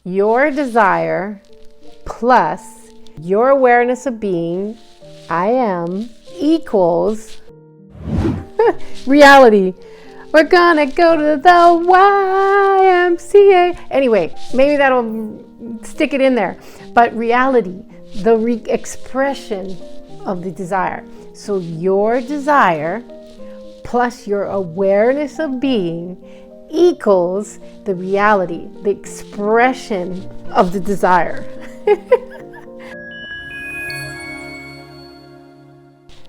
your desire plus your awareness of being, I am, equals reality. We're gonna go to the YMCA. Anyway, maybe that'll stick it in there. But reality, the expression of the desire. So your desire plus your awareness of being equals the reality, the expression of the desire.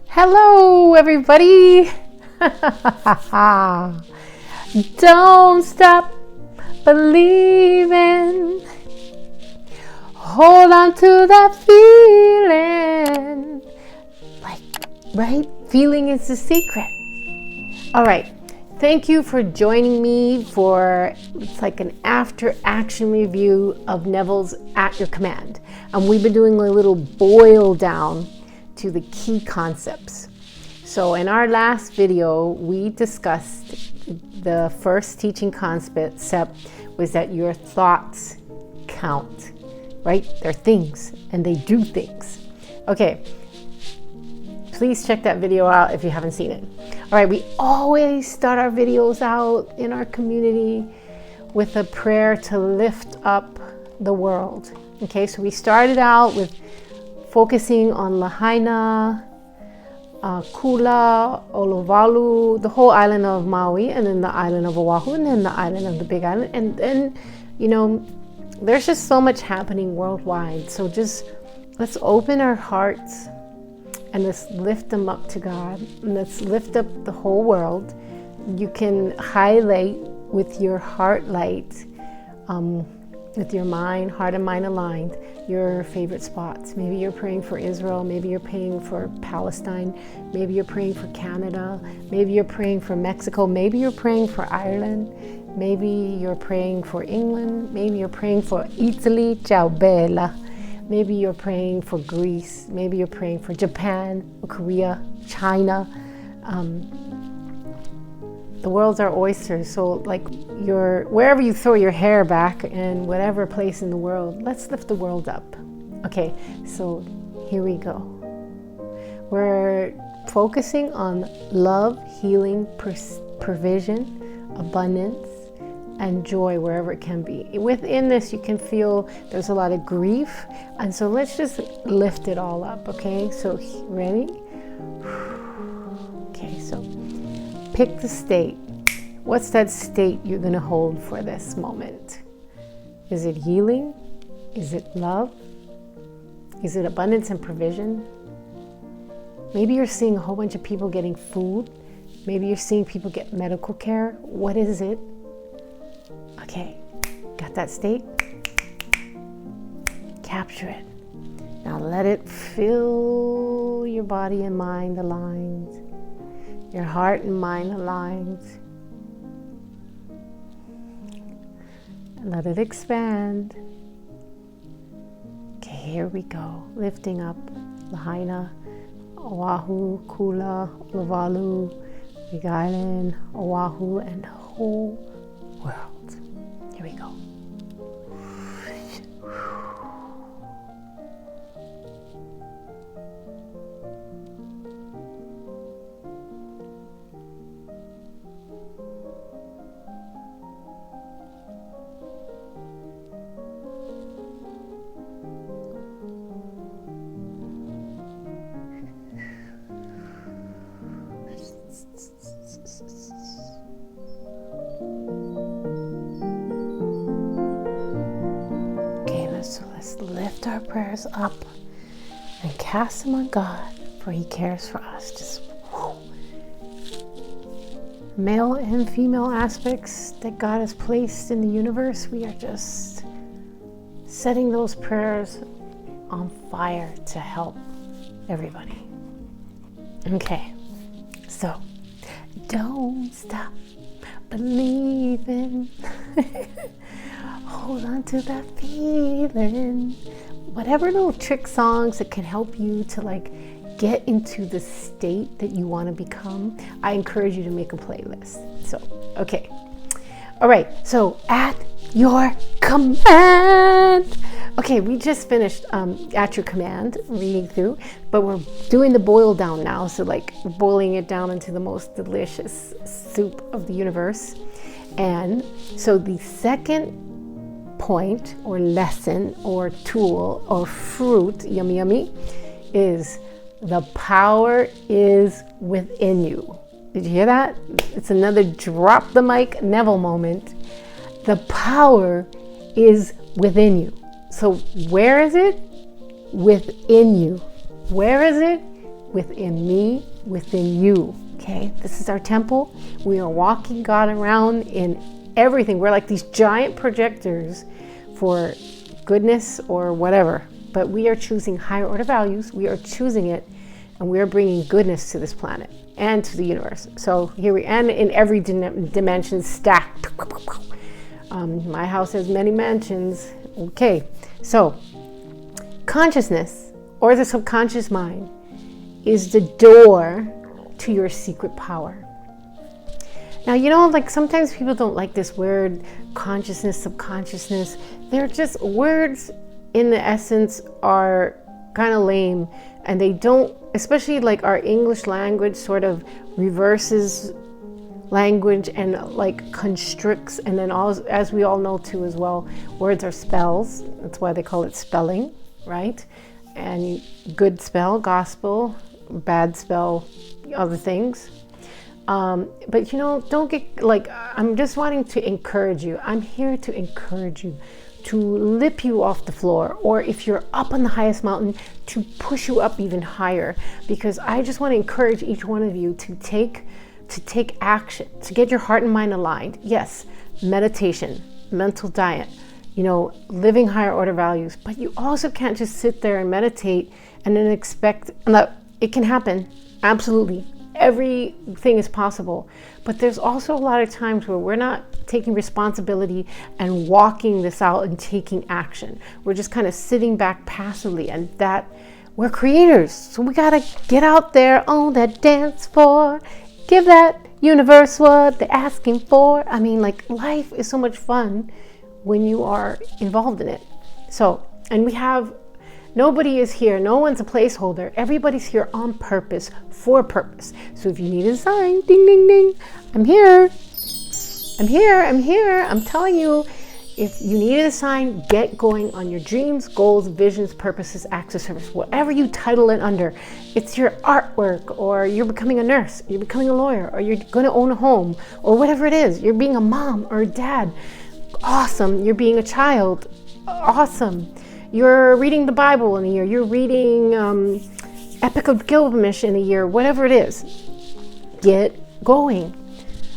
Hello, everybody. Don't stop believing. Hold on to that feeling. Like, right? Feeling is the secret. All right. Thank you for joining me for, it's like an after action review of Neville's At Your Command. And we've been doing a little boil down to the key concepts. So in our last video, we discussed the first teaching concept was that your thoughts count, right? They're things and they do things. Okay, please check that video out if you haven't seen it. All right, we always start our videos out in our community with a prayer to lift up the world. Okay, so we started out with focusing on Lahaina, Kula, Olovalu, the whole island of Maui, and then the island of Oahu, and then the island of the Big Island. And then, you know, there's just so much happening worldwide. So just let's open our hearts and let's lift them up to God. And let's lift up the whole world. You can highlight with your heart light, with your mind, heart and mind aligned, your favorite spots. Maybe you're praying for Israel, maybe you're praying for Palestine, maybe you're praying for Canada, maybe you're praying for Mexico, maybe you're praying for Ireland, maybe you're praying for England, maybe you're praying for Italy, ciao bella, maybe you're praying for Greece, maybe you're praying for Japan, or Korea, China. The world's our oyster, so like wherever you throw your hair back and whatever place in the world, let's lift the world up. Okay, so here we go. We're focusing on love, healing, provision, abundance, and joy wherever it can be. Within this, you can feel there's a lot of grief, and so let's just lift it all up, okay? So ready? Okay, so pick the state. What's that state you're going to hold for this moment? Is it healing? Is it love? Is it abundance and provision? Maybe you're seeing a whole bunch of people getting food. Maybe you're seeing people get medical care. What is it? Okay, got that state? Capture it. Now let it fill your body and mind aligned. Your heart and mind aligned. And let it expand. Okay, here we go. Lifting up Lahaina, Oahu, Kula, Lovalu, Big Island, Oahu, and the whole world. Here we go. Lift our prayers up and cast them on God, for He cares for us. Just male and female aspects that God has placed in the universe, we are just setting those prayers on fire to help everybody. Okay, so don't stop believing. Hold on to that feeling. Whatever little trick songs that can help you to like get into the state that you want to become, I encourage you to make a playlist. So, okay. All right. So at your command. Okay, we just finished At Your Command, reading through, but we're doing the boil down now. So like boiling it down into the most delicious soup of the universe. And so the second point or lesson or tool or fruit, yummy, yummy, is the power is within you. Did you hear that? It's another drop the mic Neville moment. The power is within you. So where is it? Within you. Where is it? Within me, within you. Okay, this is our temple. We are walking God around in everything. We're like these giant projectors for goodness or whatever. But we are choosing higher order values. We are choosing it, and we are bringing goodness to this planet and to the universe. So here we, and in every dimension stacked. My house has many mansions. Okay, so consciousness or the subconscious mind is the door to your secret power. Now, you know, like sometimes people don't like this word, consciousness, subconsciousness. They're just words in the essence are kind of lame, and they don't, especially like our English language sort of reverses language and like constricts, and then as we all know too as well, words are spells. That's why they call it spelling, right? And good spell gospel, bad spell other things. But you know, don't get like, I'm just wanting to encourage you. I'm here to encourage you, to lift you off the floor, or if you're up on the highest mountain, to push you up even higher, because I just want to encourage each one of you to take action, to get your heart and mind aligned. Yes, meditation, mental diet, you know, living higher order values, but you also can't just sit there and meditate and then expect that it can happen. Absolutely. Everything is possible, but there's also a lot of times where we're not taking responsibility and walking this out and taking action. We're just kind of sitting back passively, and that we're creators. So we got to get out there on that dance floor, give that universe what they're asking for. I mean, like, life is so much fun when you are involved in it. So, and we have, nobody is here, no one's a placeholder. Everybody's here on purpose, for purpose. So if you need a sign, ding, ding, ding, I'm here. I'm here, I'm here. I'm telling you, if you need a sign, get going on your dreams, goals, visions, purposes, acts of service, whatever you title it under. It's your artwork, or you're becoming a nurse, you're becoming a lawyer, or you're going to own a home, or whatever it is. You're being a mom or a dad. Awesome. You're being a child. Awesome. You're reading the Bible in a year. You're reading Epic of Gilgamesh in a year. Whatever it is, get going.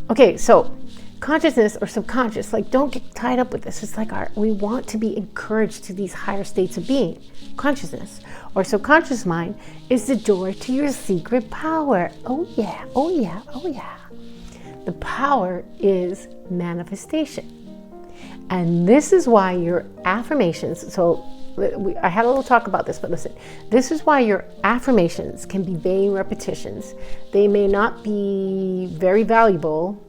Okay, so consciousness or subconscious, like, don't get tied up with this. It's like we want to be encouraged to these higher states of being. Consciousness or subconscious mind is the door to your secret power. Oh yeah, oh yeah, oh yeah. The power is manifestation. And this is why your affirmations, so I had a little talk about this, but listen, this is why your affirmations can be vain repetitions. They may not be very valuable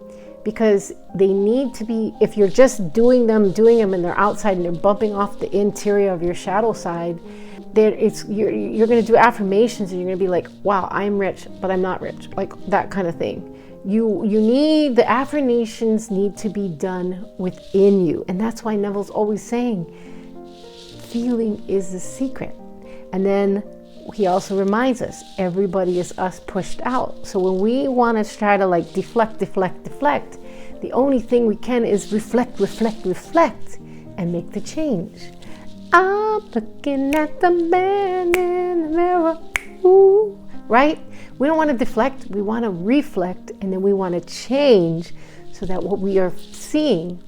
because they need to be, if you're just doing them and they're outside and they're bumping off the interior of your shadow side, then you're going to do affirmations and you're going to be like, wow, I'm rich, but I'm not rich, like that kind of thing. You need, the affirmations need to be done within you. And that's why Neville's always saying, feeling is the secret. And then he also reminds us, everybody is us pushed out. So when we want to try to like deflect, the only thing we can is reflect, and make the change. I'm looking at the man in the mirror. Ooh. Right? We don't want to deflect, we want to reflect, and then we want to change so that what we are seeing,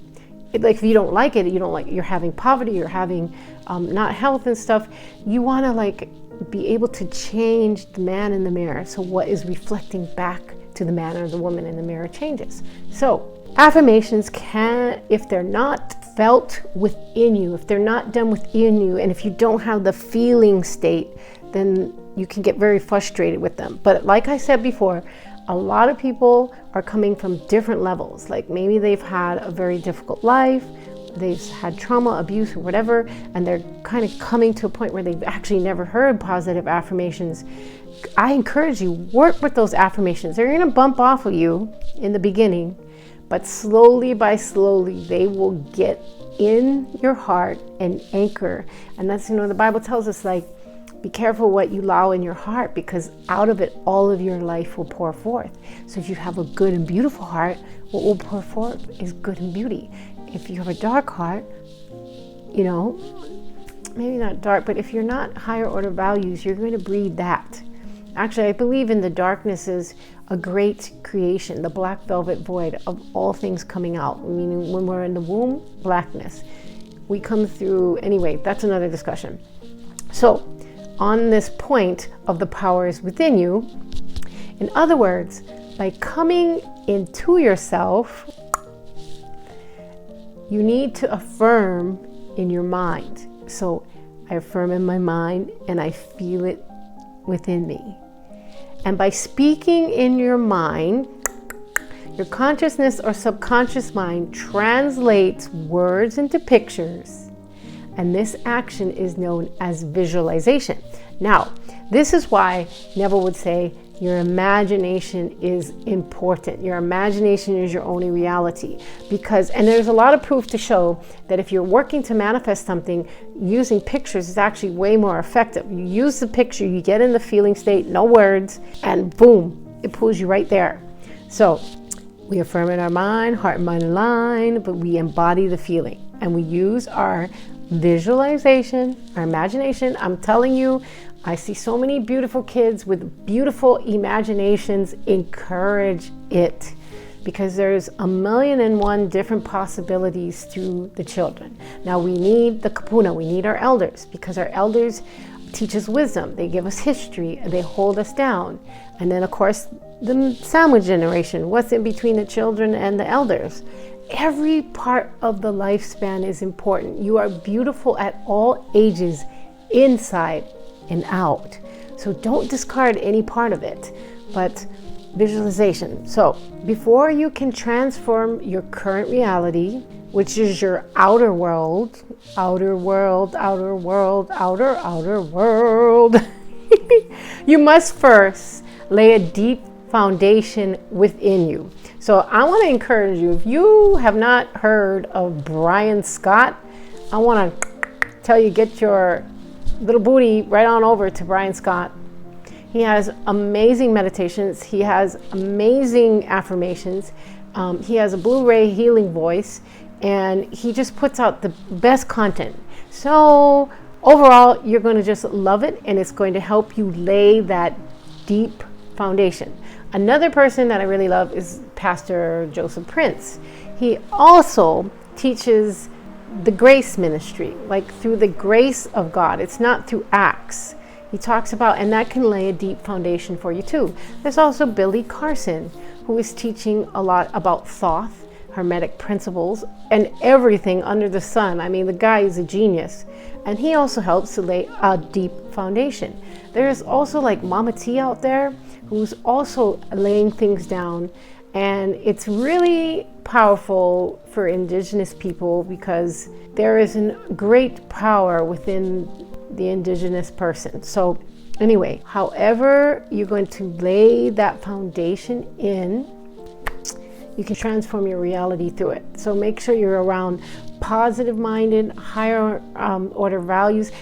like if you don't like it, you're having poverty, you're having not health and stuff, you want to like be able to change the man in the mirror. So what is reflecting back to the man or the woman in the mirror changes. So affirmations can, if they're not felt within you, if they're not done within you, and if you don't have the feeling state, then you can get very frustrated with them. But like I said before, a lot of people are coming from different levels. Like maybe they've had a very difficult life, they've had trauma, abuse, or whatever, and they're kind of coming to a point where they've actually never heard positive affirmations, I encourage you, work with those affirmations. They're going to bump off of you in the beginning, but slowly by slowly, they will get in your heart and anchor. And that's, the Bible tells us, like, be careful what you allow in your heart, because out of it, all of your life will pour forth. So if you have a good and beautiful heart, what will pour forth is good and beauty. If you have a dark heart, maybe not dark, but if you're not higher order values, you're going to breed that. Actually, I believe in the darkness is a great creation, the black velvet void of all things coming out. Meaning when we're in the womb, blackness. We come through, anyway, that's another discussion. So, on this point of the powers within you, in other words, by coming into yourself, you need to affirm in your mind. So I affirm in my mind and I feel it within me. And by speaking in your mind, your consciousness or subconscious mind translates words into pictures. And this action is known as visualization. Now, this is why Neville would say your imagination is important. Your imagination is your only reality. And there's a lot of proof to show that if you're working to manifest something, using pictures is actually way more effective. You use the picture, you get in the feeling state, no words, and boom, it pulls you right there. So we affirm in our mind, heart and mind align, but we embody the feeling. And we use our visualization, our imagination. I'm telling you, I see so many beautiful kids with beautiful imaginations. Encourage it, because there's 1,000,001 different possibilities through the children. Now we need the kapuna, we need our elders, because our elders teach us wisdom. They give us history, they hold us down. And then of course, the sandwich generation, what's in between the children and the elders. Every part of the lifespan is important. You are beautiful at all ages, inside and out. So don't discard any part of it, but visualization. So before you can transform your current reality, which is your outer world, outer world, you must first lay a deep foundation within you. So I want to encourage you, if you have not heard of Brian Scott, I want to tell you, get your little booty right on over to Brian Scott. He has amazing meditations. He has amazing affirmations. He has a Blu-ray healing voice, and he just puts out the best content. So overall, you're going to just love it, and it's going to help you lay that deep foundation. Another person that I really love is Pastor Joseph Prince. He also teaches the grace ministry, like through the grace of God. It's not through acts. He talks about, and that can lay a deep foundation for you too. There's also Billy Carson, who is teaching a lot about Thoth, Hermetic principles, and everything under the sun. I mean, the guy is a genius. And he also helps to lay a deep foundation. There's also like Mama T out there, who's also laying things down. And it's really powerful for Indigenous people, because there is a great power within the Indigenous person. So anyway, however you're going to lay that foundation in, you can transform your reality through it. So make sure you're around positive-minded, higher order values.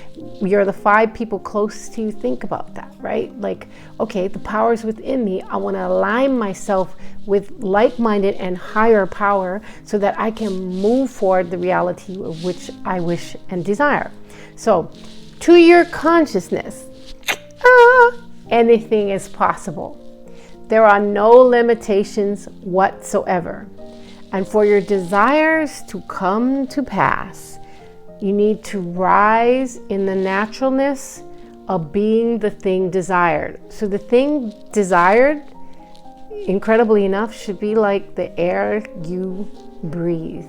You're the 5 people closest to you. Think about that, right? Like, okay, the power's within me. I want to align myself with like-minded and higher power so that I can move forward the reality of which I wish and desire. So, to your consciousness, anything is possible. There are no limitations whatsoever. And for your desires to come to pass, you need to rise in the naturalness of being the thing desired. So the thing desired, incredibly enough, should be like the air you breathe.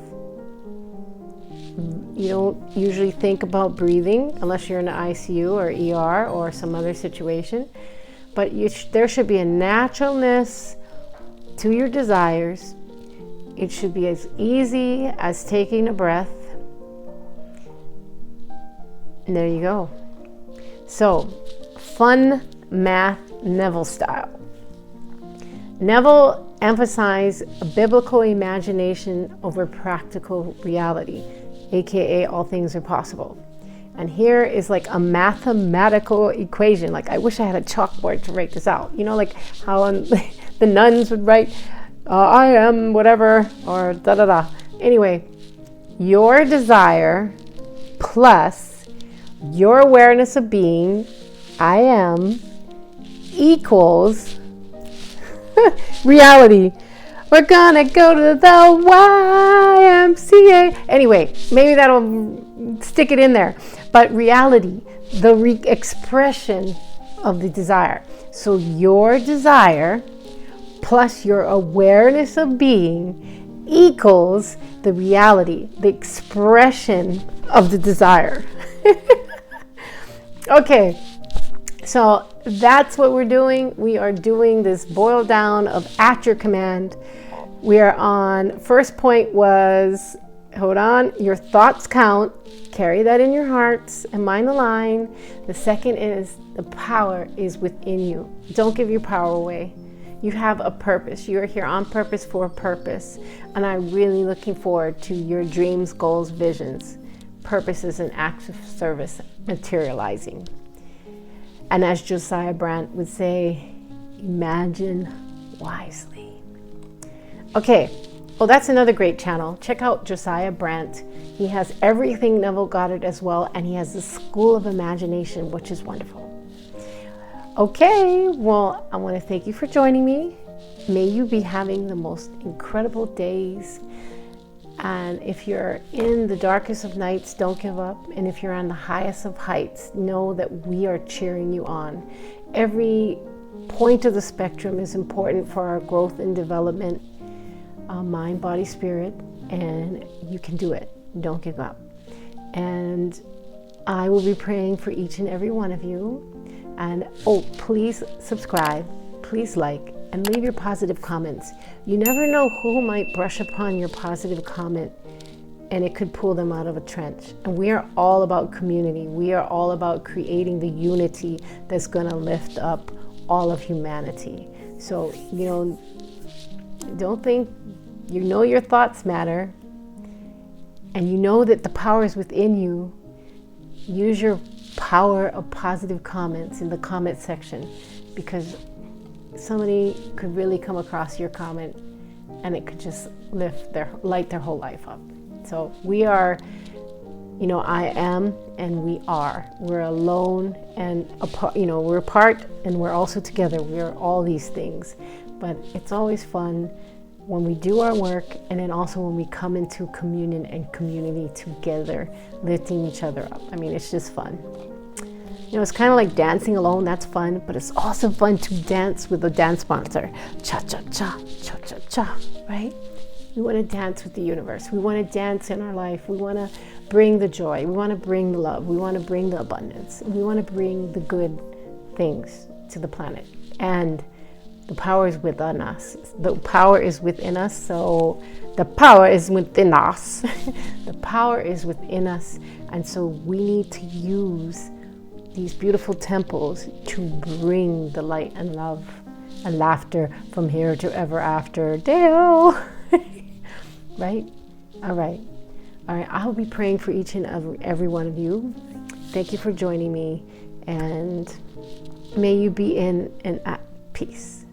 You don't usually think about breathing unless you're in an ICU or ER or some other situation. But there should be a naturalness to your desires. It should be as easy as taking a breath. And there you go. So, fun math Neville style. Neville emphasized a biblical imagination over practical reality, aka all things are possible. And here is like a mathematical equation. Like, I wish I had a chalkboard to write this out. You know, like how the nuns would write, I am whatever, or da da da. Anyway, your desire plus your awareness of being, I am, equals reality. We're gonna go to the YMCA. Anyway, maybe that'll stick it in there. But reality, the expression of the desire. So your desire plus your awareness of being equals the reality, the expression of the desire. Okay, so that's what we're doing. We are doing this boil down of at your command. We are on, first point was, hold on, your thoughts count. Carry that in your hearts and mind align. The second is the power is within you. Don't give your power away. You have a purpose. You are here on purpose for a purpose. And I'm really looking forward to your dreams, goals, visions. Purpose is an act of service materializing. And as Josiah Brandt would say, imagine wisely. Okay, well, that's another great channel. Check out Josiah Brandt. He has everything Neville Goddard as well, and he has the School of Imagination, which is wonderful. Okay, well, I want to thank you for joining me. May you be having the most incredible days. And if you're in the darkest of nights, don't give up. And if you're on the highest of heights, know that we are cheering you on. Every point of the spectrum is important for our growth and development, mind, body, spirit, and you can do it. Don't give up. And I will be praying for each and every one of you. And please subscribe, please like, and leave your positive comments. You never know who might brush upon your positive comment and it could pull them out of a trench. And we are all about community. We are all about creating the unity that's gonna lift up all of humanity. So, don't think, your thoughts matter, and you know that the power is within you. Use your power of positive comments in the comment section, because somebody could really come across your comment and it could just light their whole life up. So we are, I am and we are. We're alone and apart, we're apart and we're also together. We are all these things. But it's always fun when we do our work, and then also when we come into communion and community together, lifting each other up. I mean, it's just fun. It's kind of like dancing alone. That's fun, but it's also fun to dance with a dance sponsor. Cha-cha-cha, cha-cha-cha, right? We want to dance with the universe. We want to dance in our life. We want to bring the joy. We want to bring the love. We want to bring the abundance. We want to bring the good things to the planet. And the power is within us. The power is within us. So the power is within us. The power is within us. And so we need to use these beautiful temples to bring the light and love and laughter from here to ever after. Dale. Right? All right. I'll be praying for each and every one of you. Thank you for joining me. And may you be in and at peace.